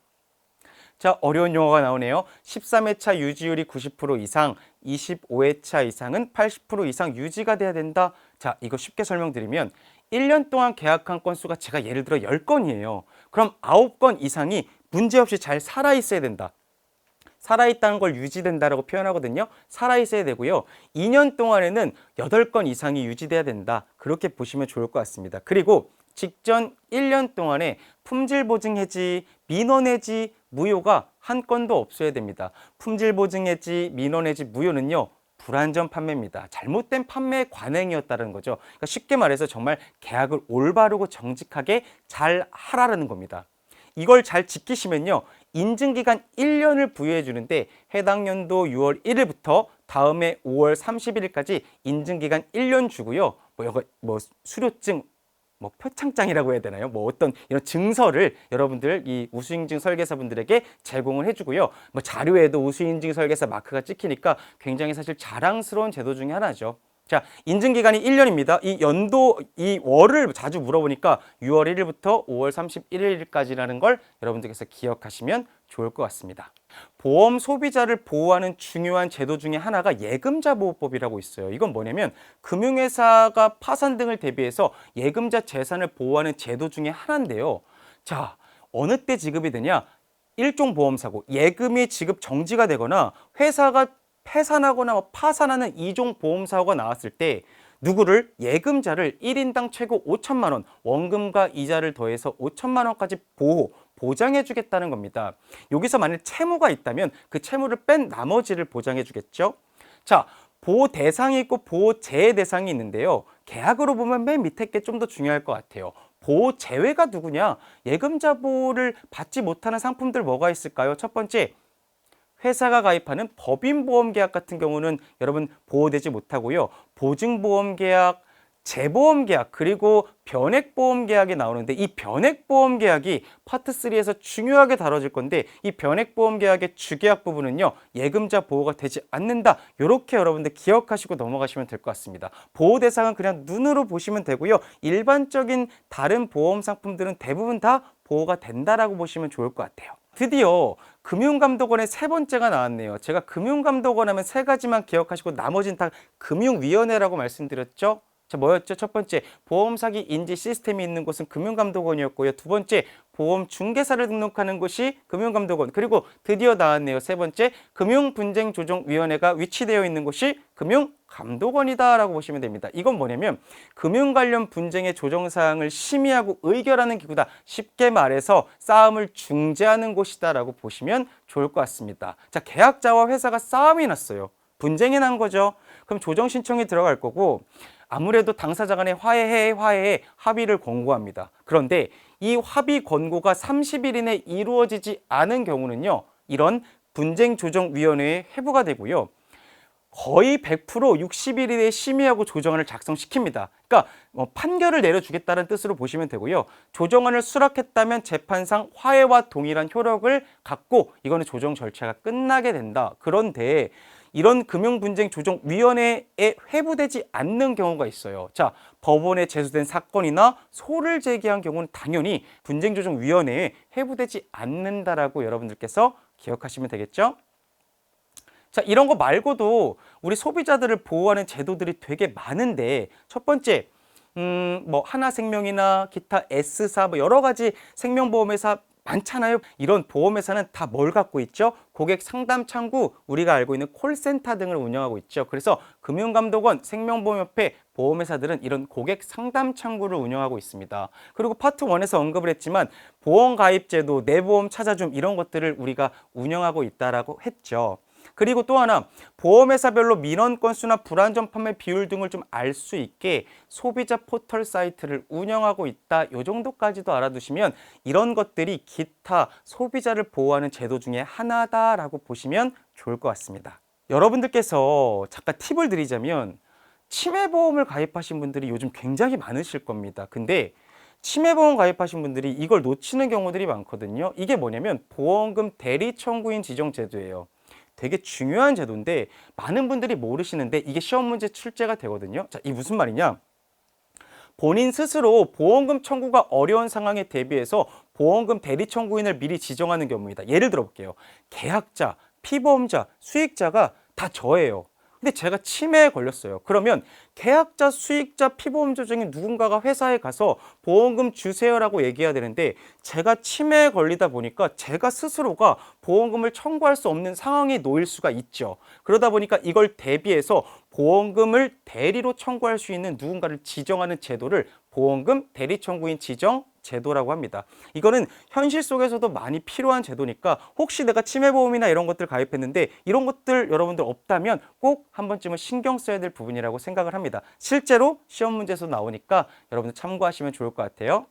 자, 어려운 용어가 나오네요. 13회차 유지율이 90% 이상, 25회차 이상은 80% 이상 유지가 돼야 된다. 자, 이거 쉽게 설명드리면 1년 동안 계약한 건수가 제가 예를 들어 10건이에요. 그럼 9건 이상이 문제없이 잘 살아있어야 된다. 살아있다는 걸 유지된다라고 표현하거든요. 살아있어야 되고요. 2년 동안에는 8건 이상이 유지돼야 된다. 그렇게 보시면 좋을 것 같습니다. 그리고 직전 1년 동안에 품질 보증 해지, 민원 해지, 무효가 한 건도 없어야 됩니다. 품질 보증 해지, 민원 해지, 무효는요. 불완전 판매입니다. 잘못된 판매 관행이었다는 거죠. 그러니까 쉽게 말해서 정말 계약을 올바르고 정직하게 잘 하라는 겁니다. 이걸 잘 지키시면요. 인증기간 1년을 부여해 주는데 해당 연도 6월 1일부터 다음해 5월 31일까지 인증기간 1년 주고요. 뭐 수료증, 뭐 표창장이라고 해야 되나요? 뭐 어떤 이런 증서를 여러분들 이 우수인증 설계사분들에게 제공을 해주고요. 뭐 자료에도 우수인증 설계사 마크가 찍히니까 굉장히 사실 자랑스러운 제도 중에 하나죠. 자, 인증기간이 1년입니다. 이 연도, 이 월을 자주 물어보니까 6월 1일부터 5월 31일까지라는 걸 여러분들께서 기억하시면 좋을 것 같습니다. 보험 소비자를 보호하는 중요한 제도 중에 하나가 예금자 보호법이라고 있어요. 이건 뭐냐면 금융회사가 파산 등을 대비해서 예금자 재산을 보호하는 제도 중에 하나인데요. 자, 어느 때 지급이 되냐? 일종 보험사고 예금이 지급 정지가 되거나 회사가 폐산하거나 파산하는 2종 보험사고가 나왔을 때 누구를 예금자를 1인당 최고 5천만 원, 원금과 이자를 더해서 5천만 원까지 보장해 주겠다는 겁니다. 여기서 만약 채무가 있다면 그 채무를 뺀 나머지를 보장해 주겠죠. 자, 보호 대상이 있고 보호 제외 대상이 있는데요. 계약으로 보면 맨 밑에 게 좀 더 중요할 것 같아요. 보호 제외가 누구냐? 예금자 보호를 받지 못하는 상품들 뭐가 있을까요? 첫 번째, 회사가 가입하는 법인보험 계약 같은 경우는 여러분 보호되지 못하고요. 보증보험 계약, 재보험 계약, 그리고 변액보험 계약이 나오는데 이 변액보험 계약이 파트 3에서 중요하게 다뤄질 건데 이 변액보험 계약의 주계약 부분은요. 예금자 보호가 되지 않는다. 이렇게 여러분들 기억하시고 넘어가시면 될 것 같습니다. 보호 대상은 그냥 눈으로 보시면 되고요. 일반적인 다른 보험 상품들은 대부분 다 보호가 된다라고 보시면 좋을 것 같아요. 드디어 금융감독원의 세 번째가 나왔네요. 제가 금융감독원 하면 세 가지만 기억하시고 나머지는 다 금융위원회라고 말씀드렸죠. 자, 뭐였죠? 첫 번째, 보험사기 인지 시스템이 있는 곳은 금융감독원이었고요. 두 번째, 보험중개사를 등록하는 곳이 금융감독원. 그리고 드디어 나왔네요. 세 번째, 금융분쟁조정위원회가 위치되어 있는 곳이 금융감독원이다라고 보시면 됩니다. 이건 뭐냐면 금융 관련 분쟁의 조정사항을 심의하고 의결하는 기구다. 쉽게 말해서 싸움을 중재하는 곳이다라고 보시면 좋을 것 같습니다. 자, 계약자와 회사가 싸움이 났어요. 분쟁이 난 거죠. 그럼 조정 신청이 들어갈 거고 아무래도 당사자 간에 화해해 합의를 권고합니다. 그런데 이 합의 권고가 30일 이내 이루어지지 않은 경우는요. 이런 분쟁조정위원회에 회부가 되고요. 거의 100% 60일 이내에 심의하고 조정안을 작성시킵니다. 그러니까 판결을 내려주겠다는 뜻으로 보시면 되고요. 조정안을 수락했다면 재판상 화해와 동일한 효력을 갖고 이거는 조정 절차가 끝나게 된다. 그런데 이런 금융분쟁조정위원회에 회부되지 않는 경우가 있어요. 자, 법원에 제소된 사건이나 소를 제기한 경우는 당연히 분쟁조정위원회에 회부되지 않는다라고 여러분들께서 기억하시면 되겠죠? 자, 이런 거 말고도 우리 소비자들을 보호하는 제도들이 되게 많은데 첫 번째, 뭐 하나생명이나 기타 S사 뭐 여러 가지 생명보험회사 많잖아요. 이런 보험회사는 다 뭘 갖고 있죠? 고객 상담 창구, 우리가 알고 있는 콜센터 등을 운영하고 있죠. 그래서 금융감독원, 생명보험협회, 보험회사들은 이런 고객 상담 창구를 운영하고 있습니다. 그리고 파트 1에서 언급을 했지만 보험가입제도, 내보험 찾아줌 이런 것들을 우리가 운영하고 있다라고 했죠. 그리고 또 하나, 보험회사별로 민원 건수나 불안전 판매 비율 등을 좀 알 수 있게 소비자 포털 사이트를 운영하고 있다. 이 정도까지도 알아두시면 이런 것들이 기타 소비자를 보호하는 제도 중에 하나다라고 보시면 좋을 것 같습니다. 여러분들께서 잠깐 팁을 드리자면 치매보험을 가입하신 분들이 요즘 굉장히 많으실 겁니다. 근데 치매보험 가입하신 분들이 이걸 놓치는 경우들이 많거든요. 이게 뭐냐면 보험금 대리 청구인 지정 제도예요. 되게 중요한 제도인데 많은 분들이 모르시는데 이게 시험 문제 출제가 되거든요. 자, 이 무슨 말이냐? 본인 스스로 보험금 청구가 어려운 상황에 대비해서 보험금 대리 청구인을 미리 지정하는 경우입니다. 예를 들어 볼게요. 계약자, 피보험자, 수익자가 다 저예요. 근데 제가 치매에 걸렸어요. 그러면 계약자, 수익자, 피보험자 중에 누군가가 회사에 가서 보험금 주세요라고 얘기해야 되는데 제가 치매에 걸리다 보니까 제가 스스로가 보험금을 청구할 수 없는 상황에 놓일 수가 있죠. 그러다 보니까 이걸 대비해서 보험금을 대리로 청구할 수 있는 누군가를 지정하는 제도를 보험금 대리 청구인 지정 제도라고 합니다. 이거는 현실 속에서도 많이 필요한 제도니까 혹시 내가 치매보험이나 이런 것들 가입했는데 이런 것들 여러분들 없다면 꼭 한 번쯤은 신경 써야 될 부분이라고 생각을 합니다. 실제로 시험 문제에서 나오니까 여러분들 참고하시면 좋을 것 같아요.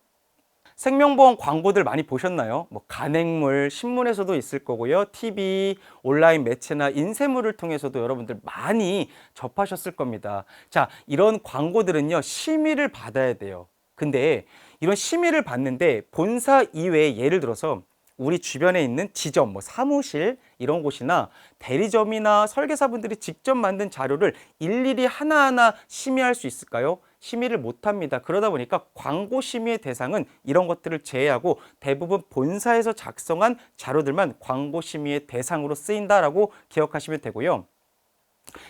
생명보험 광고들 많이 보셨나요? 뭐 간행물, 신문에서도 있을 거고요. TV, 온라인 매체나 인쇄물을 통해서도 여러분들 많이 접하셨을 겁니다. 자, 이런 광고들은요, 심의를 받아야 돼요. 근데 이런 심의를 받는데 본사 이외에 예를 들어서 우리 주변에 있는 지점, 뭐 사무실 이런 곳이나 대리점이나 설계사분들이 직접 만든 자료를 일일이 하나하나 심의할 수 있을까요? 심의를 못합니다. 그러다 보니까 광고 심의의 대상은 이런 것들을 제외하고 대부분 본사에서 작성한 자료들만 광고 심의의 대상으로 쓰인다라고 기억하시면 되고요.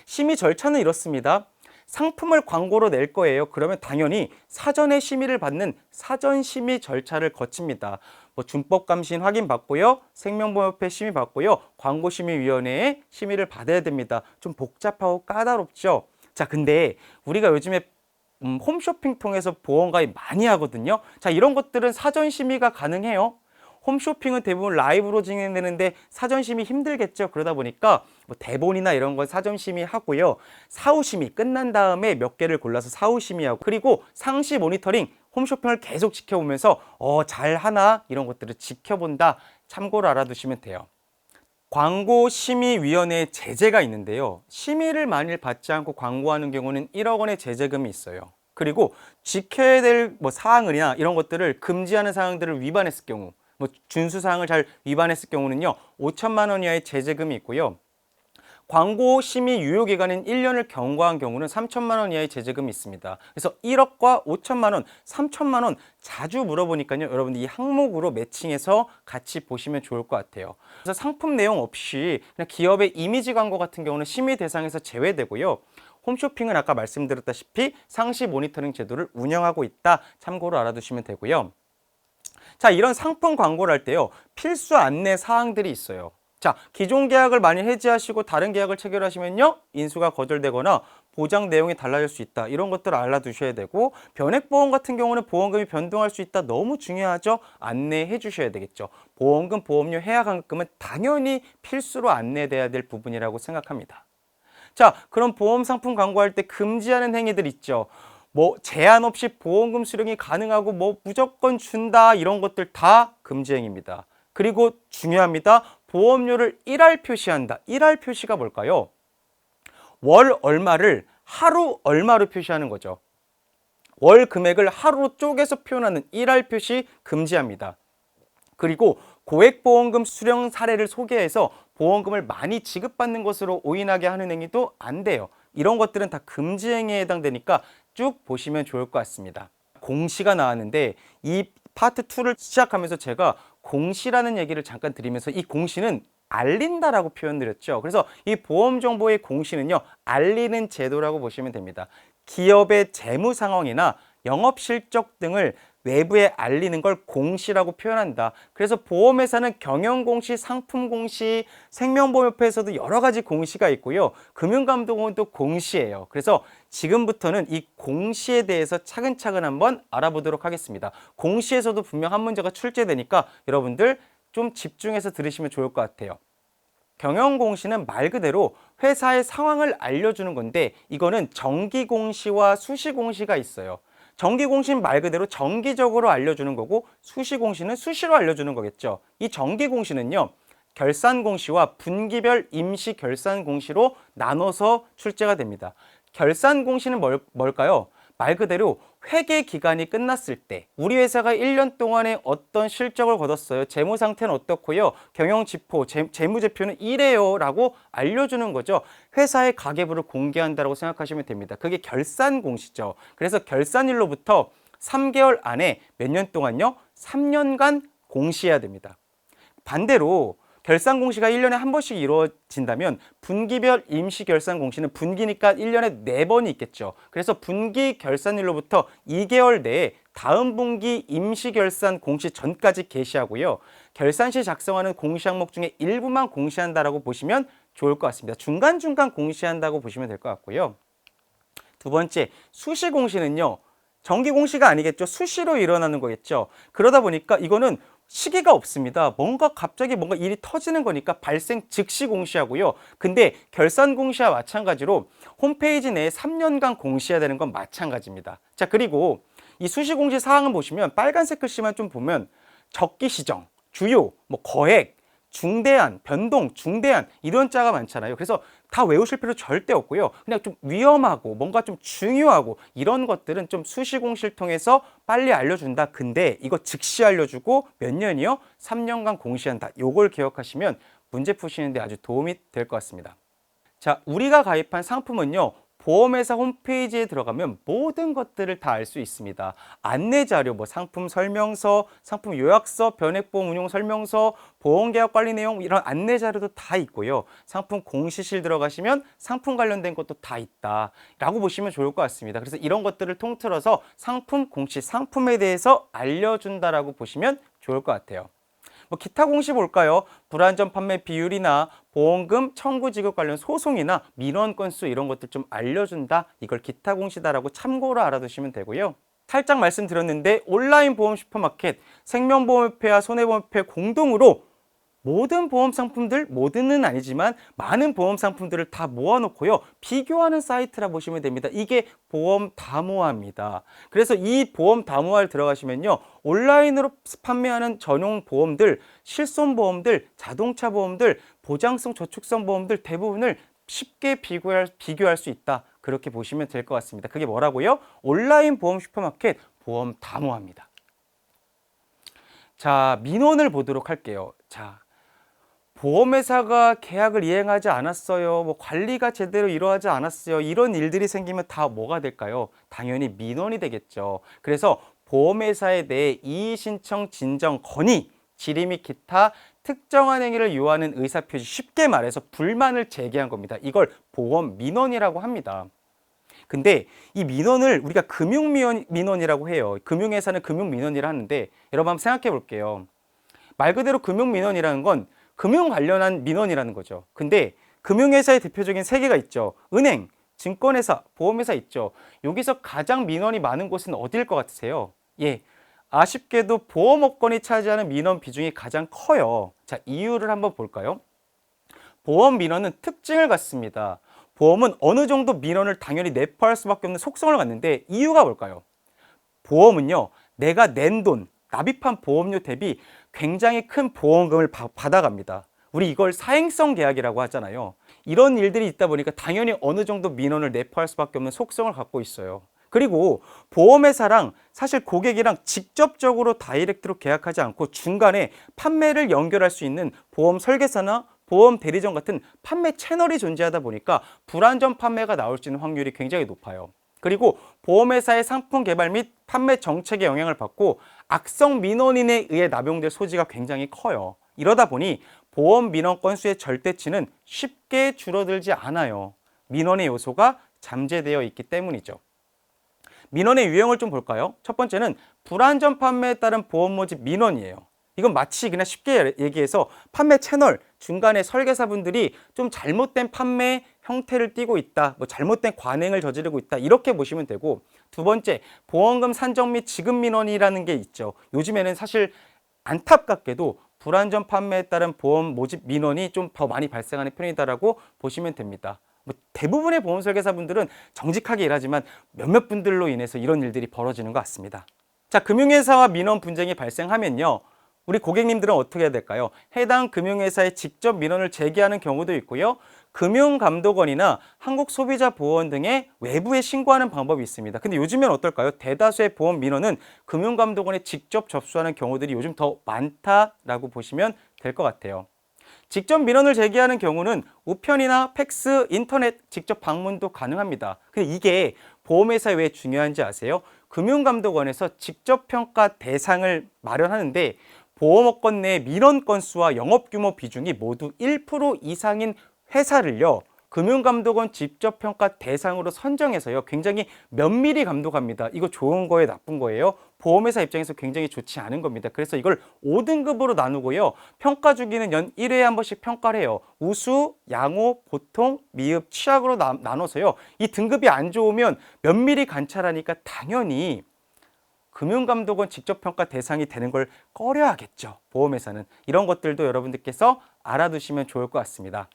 심의 절차는 이렇습니다. 상품을 광고로 낼 거예요. 그러면 당연히 사전에 심의를 받는 사전 심의 절차를 거칩니다. 뭐 준법 감신 확인 받고요. 생명보험협회 심의 받고요. 광고심의위원회에 심의를 받아야 됩니다. 좀 복잡하고 까다롭죠. 자, 근데 우리가 요즘에 홈쇼핑 통해서 보험 가입 많이 하거든요. 자, 이런 것들은 사전 심의가 가능해요. 홈쇼핑은 대부분 라이브로 진행되는데 사전심의 힘들겠죠. 그러다 보니까 뭐 대본이나 이런 건 사전심의 하고요. 사후심의 끝난 다음에 몇 개를 골라서 사후심의하고 그리고 상시 모니터링 홈쇼핑을 계속 지켜보면서 잘하나 이런 것들을 지켜본다. 참고로 알아두시면 돼요. 광고심의위원회에 제재가 있는데요. 심의를 만일 받지 않고 광고하는 경우는 1억 원의 제재금이 있어요. 그리고 지켜야 될 뭐 사항이나 이런 것들을 금지하는 사항들을 위반했을 경우 뭐 준수사항을 잘 위반했을 경우는요 5천만 원 이하의 제재금이 있고요. 광고 심의 유효 기간인 1년을 경과한 경우는 3천만 원 이하의 제재금이 있습니다. 그래서 1억과 5천만 원, 3천만 원 자주 물어보니까요. 여러분들 이 항목으로 매칭해서 같이 보시면 좋을 것 같아요. 그래서 상품 내용 없이 그냥 기업의 이미지 광고 같은 경우는 심의 대상에서 제외되고요. 홈쇼핑은 아까 말씀드렸다시피 상시 모니터링 제도를 운영하고 있다. 참고로 알아두시면 되고요. 자, 이런 상품 광고를 할 때요. 필수 안내 사항들이 있어요. 자, 기존 계약을 만약 해지하시고 다른 계약을 체결하시면요. 인수가 거절되거나 보장 내용이 달라질 수 있다. 이런 것들을 알아두셔야 되고 변액보험 같은 경우는 보험금이 변동할 수 있다. 너무 중요하죠. 안내해 주셔야 되겠죠. 보험금, 보험료, 해약환급금은 당연히 필수로 안내돼야 될 부분이라고 생각합니다. 자, 그럼 보험 상품 광고할 때 금지하는 행위들 있죠. 뭐 제한 없이 보험금 수령이 가능하고 뭐 무조건 준다 이런 것들 다 금지행위입니다. 그리고 중요합니다. 보험료를 1할 표시한다. 1할 표시가 뭘까요? 월 얼마를 하루 얼마로 표시하는 거죠. 월 금액을 하루로 쪼개서 표현하는 1할 표시 금지합니다. 그리고 고액보험금 수령 사례를 소개해서 보험금을 많이 지급받는 것으로 오인하게 하는 행위도 안 돼요. 이런 것들은 다 금지 행위에 해당되니까 쭉 보시면 좋을 것 같습니다. 공시가 나왔는데 이 파트 2를 시작하면서 제가 공시라는 얘기를 잠깐 드리면서 이 공시는 알린다라고 표현드렸죠. 그래서 이 보험 정보의 공시는요, 알리는 제도라고 보시면 됩니다. 기업의 재무 상황이나 영업 실적 등을 외부에 알리는 걸 공시라고 표현한다. 그래서 보험회사는 경영공시, 상품공시, 생명보험협회에서도 여러 가지 공시가 있고요. 금융감독원은 또 공시예요. 그래서 지금부터는 이 공시에 대해서 차근차근 한번 알아보도록 하겠습니다. 공시에서도 분명 한 문제가 출제되니까 여러분들 좀 집중해서 들으시면 좋을 것 같아요. 경영공시는 말 그대로 회사의 상황을 알려주는 건데 이거는 정기공시와 수시공시가 있어요. 정기공시는 말 그대로 정기적으로 알려주는 거고 수시공시는 수시로 알려주는 거겠죠. 이 정기공시는요. 결산공시와 분기별 임시결산공시로 나눠서 출제가 됩니다. 결산공시는 뭘까요? 말 그대로 회계 기간이 끝났을 때 우리 회사가 1년 동안에 어떤 실적을 거뒀어요. 재무 상태는 어떻고요. 경영 지표, 재무제표는 이래요 라고 알려주는 거죠. 회사의 가계부를 공개한다고 생각하시면 됩니다. 그게 결산공시죠. 그래서 결산일로부터 3개월 안에 몇 년 동안요? 3년간 공시해야 됩니다. 반대로 결산 공시가 1년에 한 번씩 이루어진다면 분기별 임시 결산 공시는 분기니까 1년에 4번이 있겠죠. 그래서 분기 결산일로부터 2개월 내에 다음 분기 임시 결산 공시 전까지 게시하고요. 결산 시 작성하는 공시 항목 중에 일부만 공시한다라고 보시면 좋을 것 같습니다. 중간중간 공시한다고 보시면 될 것 같고요. 두 번째, 수시 공시는요. 정기 공시가 아니겠죠. 수시로 일어나는 거겠죠. 그러다 보니까 이거는 시기가 없습니다. 갑자기 뭔가 일이 터지는 거니까 발생 즉시 공시하고요. 근데 결산 공시와 마찬가지로 홈페이지 내에 3년간 공시해야 되는 건 마찬가지입니다. 자, 그리고 이 수시 공시 사항을 보시면 빨간색 글씨만 좀 보면 적기 시정, 주요, 거액, 중대한, 변동, 중대한 이런 자가 많잖아요. 그래서 다 외우실 필요 절대 없고요. 그냥 좀 위험하고 뭔가 좀 중요하고 이런 것들은 좀 수시 공시를 통해서 빨리 알려준다. 근데 이거 즉시 알려주고 몇 년이요? 3년간 공시한다. 요걸 기억하시면 문제 푸시는데 아주 도움이 될 것 같습니다. 자, 우리가 가입한 상품은요. 보험회사 홈페이지에 들어가면 모든 것들을 다 알 수 있습니다. 안내자료, 상품 설명서, 상품 요약서, 변액보험 운용 설명서, 보험계약 관리 내용 이런 안내자료도 다 있고요. 상품 공시실 들어가시면 상품 관련된 것도 다 있다라고 보시면 좋을 것 같습니다. 그래서 이런 것들을 통틀어서 상품 공시, 상품에 대해서 알려준다라고 보시면 좋을 것 같아요. 기타 공시 볼까요? 불안전 판매 비율이나 보험금 청구 지급 관련 소송이나 민원 건수 이런 것들 좀 알려준다. 이걸 기타 공시다라고 참고로 알아두시면 되고요. 살짝 말씀드렸는데 온라인 보험 슈퍼마켓, 생명보험협회와 손해보험협회 공동으로 모든 보험 상품들, 모든은 아니지만 많은 보험 상품들을 다 모아놓고요. 비교하는 사이트라 보시면 됩니다. 이게 보험 다모아입니다. 그래서 이 보험 다모아를 들어가시면요. 온라인으로 판매하는 전용 보험들, 실손보험들, 자동차 보험들, 보장성 저축성 보험들 대부분을 쉽게 비교할 수 있다. 그렇게 보시면 될 것 같습니다. 그게 뭐라고요? 온라인 보험 슈퍼마켓 보험 다모아입니다. 자, 민원을 보도록 할게요. 자, 보험회사가 계약을 이행하지 않았어요. 관리가 제대로 이루어지지 않았어요. 이런 일들이 생기면 다 뭐가 될까요? 당연히 민원이 되겠죠. 그래서 보험회사에 대해 이의신청, 진정, 건의, 질의 및 기타 특정한 행위를 요하는 의사표시, 쉽게 말해서 불만을 제기한 겁니다. 이걸 보험 민원이라고 합니다. 근데 이 민원을 우리가 금융민원이라고 해요. 금융회사는 금융민원이라 하는데 여러분 한번 생각해 볼게요. 말 그대로 금융민원이라는 건 금융 관련한 민원이라는 거죠. 근데 금융회사의 대표적인 세 개가 있죠. 은행, 증권회사, 보험회사 있죠. 여기서 가장 민원이 많은 곳은 어디일 것 같으세요? 예, 아쉽게도 보험업권이 차지하는 민원 비중이 가장 커요. 자, 이유를 한번 볼까요? 보험 민원은 특징을 갖습니다. 보험은 어느 정도 민원을 당연히 내포할 수밖에 없는 속성을 갖는데 이유가 뭘까요? 보험은요, 내가 낸 돈, 납입한 보험료 대비 굉장히 큰 보험금을 받아갑니다. 우리 이걸 사행성 계약이라고 하잖아요. 이런 일들이 있다 보니까 당연히 어느 정도 민원을 내포할 수밖에 없는 속성을 갖고 있어요. 그리고 보험회사랑 사실 고객이랑 직접적으로 다이렉트로 계약하지 않고 중간에 판매를 연결할 수 있는 보험 설계사나 보험 대리점 같은 판매 채널이 존재하다 보니까 불안전 판매가 나올 수 있는 확률이 굉장히 높아요. 그리고 보험회사의 상품 개발 및 판매 정책의 영향을 받고 악성 민원인에 의해 남용될 소지가 굉장히 커요. 이러다 보니 보험 민원 건수의 절대치는 쉽게 줄어들지 않아요. 민원의 요소가 잠재되어 있기 때문이죠. 민원의 유형을 좀 볼까요? 첫 번째는 불안전 판매에 따른 보험 모집 민원이에요. 이건 마치 그냥 쉽게 얘기해서 판매 채널 중간에 설계사분들이 좀 잘못된 판매 형태를 띠고 있다, 잘못된 관행을 저지르고 있다 이렇게 보시면 되고, 두 번째 보험금 산정 및 지급 민원이라는 게 있죠. 요즘에는 사실 안타깝게도 불안전 판매에 따른 보험 모집 민원이 좀 더 많이 발생하는 편이다라고 보시면 됩니다. 대부분의 보험 설계사분들은 정직하게 일하지만 몇몇 분들로 인해서 이런 일들이 벌어지는 것 같습니다. 자, 금융회사와 민원 분쟁이 발생하면요, 우리 고객님들은 어떻게 해야 될까요? 해당 금융회사에 직접 민원을 제기하는 경우도 있고요. 금융감독원이나 한국소비자보호원 등의 외부에 신고하는 방법이 있습니다. 근데 요즘엔 어떨까요? 대다수의 보험 민원은 금융감독원에 직접 접수하는 경우들이 요즘 더 많다라고 보시면 될 것 같아요. 직접 민원을 제기하는 경우는 우편이나 팩스, 인터넷 직접 방문도 가능합니다. 근데 이게 보험회사에 왜 중요한지 아세요? 금융감독원에서 직접 평가 대상을 마련하는데 보험업권 내 민원 건수와 영업규모 비중이 모두 1% 이상인 회사를요, 금융감독원 직접평가 대상으로 선정해서요, 굉장히 면밀히 감독합니다. 이거 좋은 거예요, 나쁜 거예요? 보험회사 입장에서 굉장히 좋지 않은 겁니다. 그래서 이걸 5등급으로 나누고요, 평가 주기는 연 1회에 한 번씩 평가를 해요. 우수, 양호, 보통, 미흡, 취약으로 나눠서요, 이 등급이 안 좋으면 면밀히 관찰하니까 당연히 금융감독원 직접평가 대상이 되는 걸 꺼려하겠죠. 보험회사는. 이런 것들도 여러분들께서 알아두시면 좋을 것 같습니다.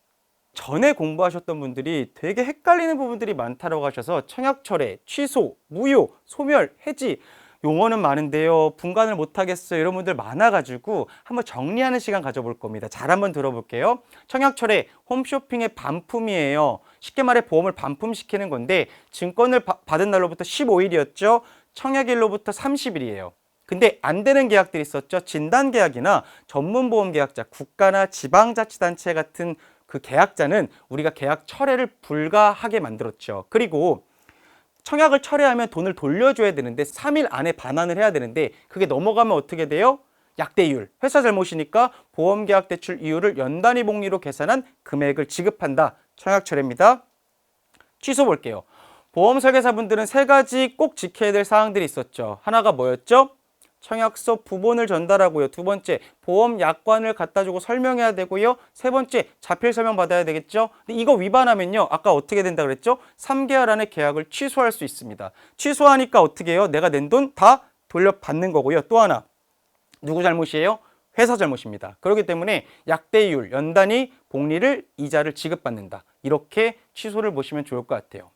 전에 공부하셨던 분들이 되게 헷갈리는 부분들이 많다고 하셔서 청약철회, 취소, 무효, 소멸, 해지 용어는 많은데요, 분간을 못하겠어요, 이런 분들 많아가지고 한번 정리하는 시간 가져볼 겁니다. 잘 한번 들어볼게요. 청약철회, 홈쇼핑의 반품이에요. 쉽게 말해 보험을 반품시키는 건데, 증권을 받은 날로부터 15일이었죠. 청약일로부터 30일이에요. 근데 안 되는 계약들이 있었죠. 진단계약이나 전문보험계약자, 국가나 지방자치단체 같은 그 계약자는 우리가 계약 철회를 불가하게 만들었죠. 그리고 청약을 철회하면 돈을 돌려줘야 되는데 3일 안에 반환을 해야 되는데, 그게 넘어가면 어떻게 돼요? 약대이율, 회사 잘못이니까 보험계약 대출 이율을 연단위 복리로 계산한 금액을 지급한다. 청약 철회입니다. 취소 볼게요. 보험 설계사분들은 3가지 꼭 지켜야 될 사항들이 있었죠. 하나가 뭐였죠? 청약서 부본을 전달하고요. 2번째, 보험 약관을 갖다 주고 설명해야 되고요. 3번째, 자필 설명 받아야 되겠죠. 근데 이거 위반하면요, 아까 어떻게 된다 그랬죠? 3개월 안에 계약을 취소할 수 있습니다. 취소하니까 어떻게 해요? 내가 낸 돈 다 돌려받는 거고요. 또 하나, 누구 잘못이에요? 회사 잘못입니다. 그렇기 때문에 약대이율, 연단위 복리를, 이자를 지급받는다. 이렇게 취소를 보시면 좋을 것 같아요.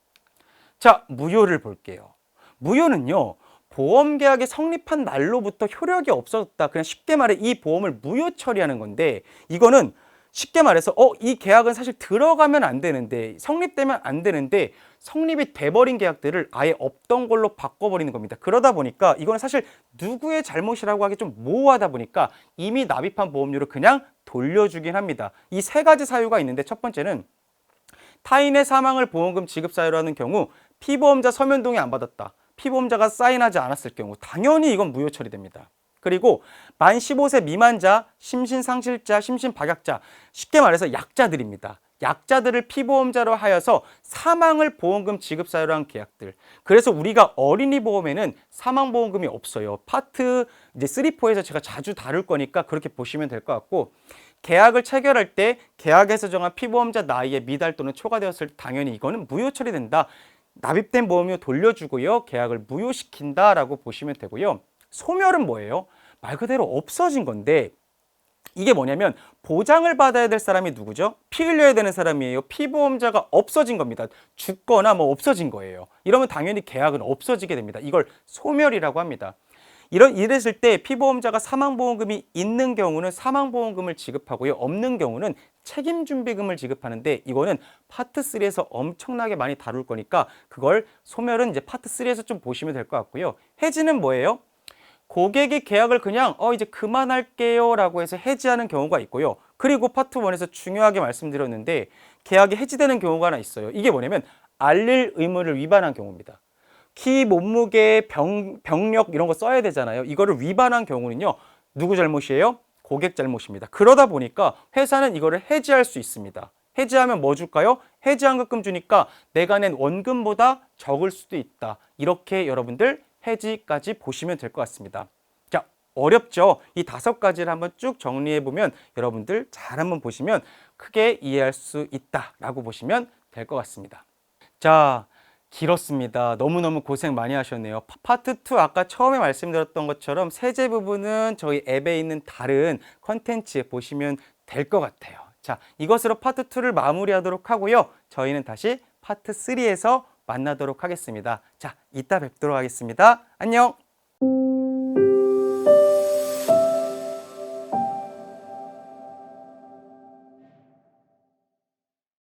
자, 무효를 볼게요. 무효는요, 보험계약이 성립한 날로부터 효력이 없어졌다. 그냥 쉽게 말해 이 보험을 무효 처리하는 건데, 이거는 쉽게 말해서 이 계약은 사실 들어가면 안 되는데, 성립되면 안 되는데 성립이 돼버린 계약들을 아예 없던 걸로 바꿔버리는 겁니다. 그러다 보니까 이거는 사실 누구의 잘못이라고 하기 좀 모호하다 보니까 이미 납입한 보험료를 그냥 돌려주긴 합니다. 이 3가지 사유가 있는데, 첫 번째는 타인의 사망을 보험금 지급 사유로 하는 경우 피보험자 서면 동의 안 받았다. 피보험자가 사인하지 않았을 경우 당연히 이건 무효 처리됩니다. 그리고 만 15세 미만자, 심신상실자, 심신박약자, 쉽게 말해서 약자들입니다. 약자들을 피보험자로 하여서 사망을 보험금 지급 사유로 한 계약들. 그래서 우리가 어린이 보험에는 사망보험금이 없어요. 파트 이제 3, 4에서 제가 자주 다룰 거니까 그렇게 보시면 될 것 같고, 계약을 체결할 때 계약에서 정한 피보험자 나이에 미달 또는 초과되었을 때 당연히 이거는 무효 처리된다. 납입된 보험료 돌려주고요, 계약을 무효시킨다라고 보시면 되고요. 소멸은 뭐예요? 말 그대로 없어진 건데, 이게 뭐냐면 보장을 받아야 될 사람이 누구죠? 피 흘려야 되는 사람이에요. 피보험자가 없어진 겁니다. 죽거나 뭐 없어진 거예요. 이러면 당연히 계약은 없어지게 됩니다. 이걸 소멸이라고 합니다. 이랬을 때 피보험자가 사망보험금이 있는 경우는 사망보험금을 지급하고요, 없는 경우는 책임준비금을 지급하는데, 이거는 파트 3에서 엄청나게 많이 다룰 거니까 그걸 소멸은 이제 파트 3에서 좀 보시면 될 것 같고요. 해지는 뭐예요? 고객이 계약을 그냥 이제 그만할게요 라고 해서 해지하는 경우가 있고요. 그리고 파트 1에서 중요하게 말씀드렸는데, 계약이 해지되는 경우가 하나 있어요. 이게 뭐냐면 알릴 의무를 위반한 경우입니다. 키, 몸무게, 병력 이런 거 써야 되잖아요. 이거를 위반한 경우는요, 누구 잘못이에요? 고객 잘못입니다. 그러다 보니까 회사는 이거를 해지할 수 있습니다. 해지하면 뭐 줄까요? 해지환급금 주니까 내가 낸 원금보다 적을 수도 있다. 이렇게 여러분들 해지까지 보시면 될 것 같습니다. 자, 어렵죠? 이 5가지를 한번 쭉 정리해보면 여러분들 잘 한번 보시면 크게 이해할 수 있다라고 보시면 될 것 같습니다. 자, 길었습니다. 너무너무 고생 많이 하셨네요. 파트 2 아까 처음에 말씀드렸던 것처럼 세제 부분은 저희 앱에 있는 다른 컨텐츠에 보시면 될 것 같아요. 자, 이것으로 파트 2를 마무리하도록 하고요. 저희는 다시 파트 3에서 만나도록 하겠습니다. 자, 이따 뵙도록 하겠습니다. 안녕!